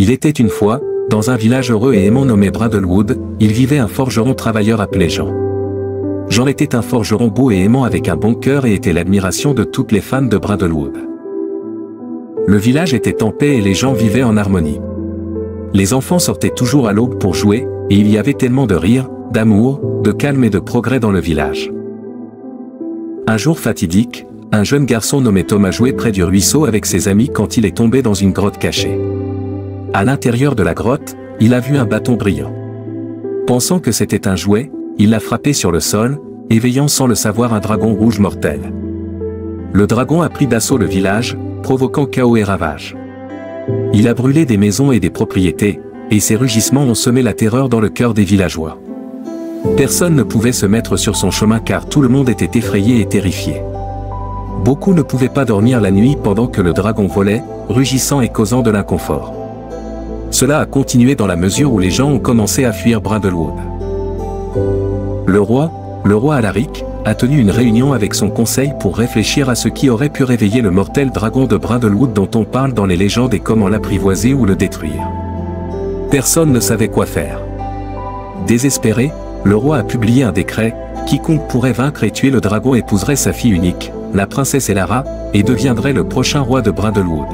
Il était une fois, dans un village heureux et aimant nommé Brindlewood, il vivait un forgeron travailleur appelé Jean. Jean était un forgeron beau et aimant avec un bon cœur et était l'admiration de toutes les fans de Brindlewood. Le village était en paix et les gens vivaient en harmonie. Les enfants sortaient toujours à l'aube pour jouer, et il y avait tellement de rire, d'amour, de calme et de progrès dans le village. Un jour fatidique, un jeune garçon nommé Thomas jouait près du ruisseau avec ses amis quand il est tombé dans une grotte cachée. À l'intérieur de la grotte, il a vu un bâton brillant. Pensant que c'était un jouet, il l'a frappé sur le sol, éveillant sans le savoir un dragon rouge mortel. Le dragon a pris d'assaut le village, provoquant chaos et ravages. Il a brûlé des maisons et des propriétés, et ses rugissements ont semé la terreur dans le cœur des villageois. Personne ne pouvait se mettre sur son chemin car tout le monde était effrayé et terrifié. Beaucoup ne pouvaient pas dormir la nuit pendant que le dragon volait, rugissant et causant de l'inconfort. Cela a continué dans la mesure où les gens ont commencé à fuir Brindlewood. Le roi Alaric, a tenu une réunion avec son conseil pour réfléchir à ce qui aurait pu réveiller le mortel dragon de Brindlewood dont on parle dans les légendes et comment l'apprivoiser ou le détruire. Personne ne savait quoi faire. Désespéré, le roi a publié un décret, quiconque pourrait vaincre et tuer le dragon épouserait sa fille unique, la princesse Elara, et deviendrait le prochain roi de Brindlewood.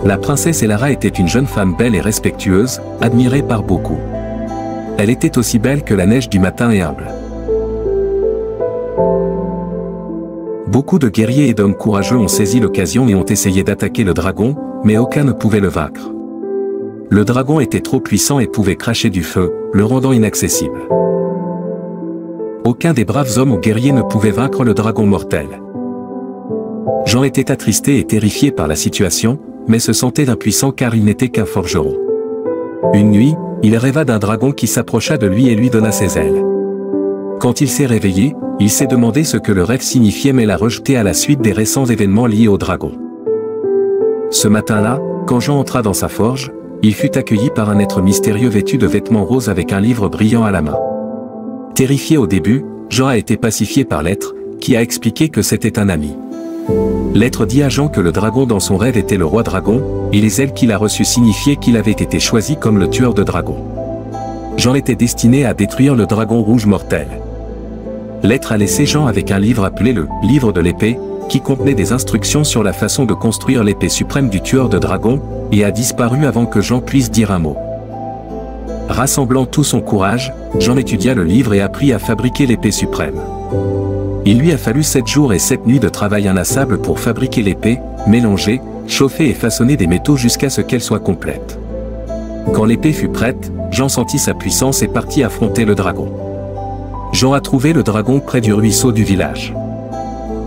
La princesse Elara était une jeune femme belle et respectueuse, admirée par beaucoup. Elle était aussi belle que la neige du matin et humble. Beaucoup de guerriers et d'hommes courageux ont saisi l'occasion et ont essayé d'attaquer le dragon, mais aucun ne pouvait le vaincre. Le dragon était trop puissant et pouvait cracher du feu, le rendant inaccessible. Aucun des braves hommes ou guerriers ne pouvait vaincre le dragon mortel. Jean était attristé et terrifié par la situation, mais se sentait impuissant car il n'était qu'un forgeron. Une nuit, il rêva d'un dragon qui s'approcha de lui et lui donna ses ailes. Quand il s'est réveillé, il s'est demandé ce que le rêve signifiait mais l'a rejeté à la suite des récents événements liés au dragon. Ce matin-là, quand Jean entra dans sa forge, il fut accueilli par un être mystérieux vêtu de vêtements roses avec un livre brillant à la main. Terrifié au début, Jean a été pacifié par l'être, qui a expliqué que c'était un ami. L'être dit à Jean que le dragon dans son rêve était le roi dragon, et les ailes qu'il a reçues signifiaient qu'il avait été choisi comme le tueur de dragons. Jean était destiné à détruire le dragon rouge mortel. L'être a laissé Jean avec un livre appelé le « Livre de l'épée », qui contenait des instructions sur la façon de construire l'épée suprême du tueur de dragons, et a disparu avant que Jean puisse dire un mot. Rassemblant tout son courage, Jean étudia le livre et apprit à fabriquer l'épée suprême. Il lui a fallu 7 jours et 7 nuits de travail inlassable pour fabriquer l'épée, mélanger, chauffer et façonner des métaux jusqu'à ce qu'elle soit complète. Quand l'épée fut prête, Jean sentit sa puissance et partit affronter le dragon. Jean a trouvé le dragon près du ruisseau du village.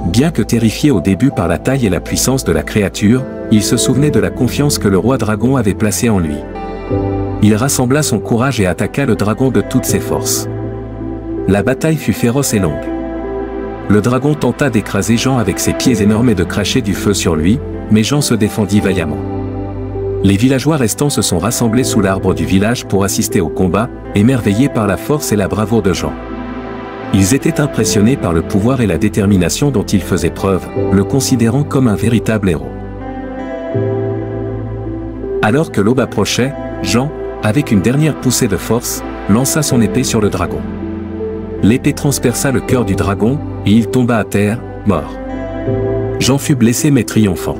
Bien que terrifié au début par la taille et la puissance de la créature, il se souvenait de la confiance que le roi dragon avait placée en lui. Il rassembla son courage et attaqua le dragon de toutes ses forces. La bataille fut féroce et longue. Le dragon tenta d'écraser Jean avec ses pieds énormes et de cracher du feu sur lui, mais Jean se défendit vaillamment. Les villageois restants se sont rassemblés sous l'arbre du village pour assister au combat, émerveillés par la force et la bravoure de Jean. Ils étaient impressionnés par le pouvoir et la détermination dont il faisait preuve, le considérant comme un véritable héros. Alors que l'aube approchait, Jean, avec une dernière poussée de force, lança son épée sur le dragon. L'épée transperça le cœur du dragon, et il tomba à terre, mort. Jean fut blessé mais triomphant.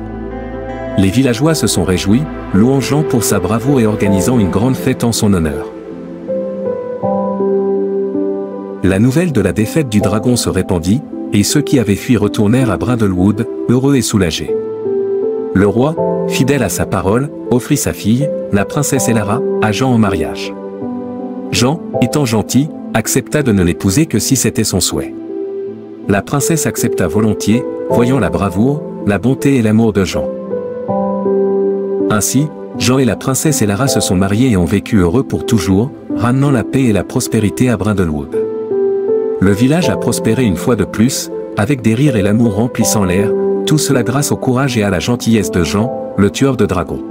Les villageois se sont réjouis, louant Jean pour sa bravoure et organisant une grande fête en son honneur. La nouvelle de la défaite du dragon se répandit, et ceux qui avaient fui retournèrent à Brindlewood, heureux et soulagés. Le roi, fidèle à sa parole, offrit sa fille, la princesse Elara, à Jean en mariage. Jean, étant gentil, accepta de ne l'épouser que si c'était son souhait. La princesse accepta volontiers, voyant la bravoure, la bonté et l'amour de Jean. Ainsi, Jean et la princesse Elara se sont mariés et ont vécu heureux pour toujours, ramenant la paix et la prospérité à Brindlewood. Le village a prospéré une fois de plus, avec des rires et l'amour remplissant l'air, tout cela grâce au courage et à la gentillesse de Jean, le tueur de dragons.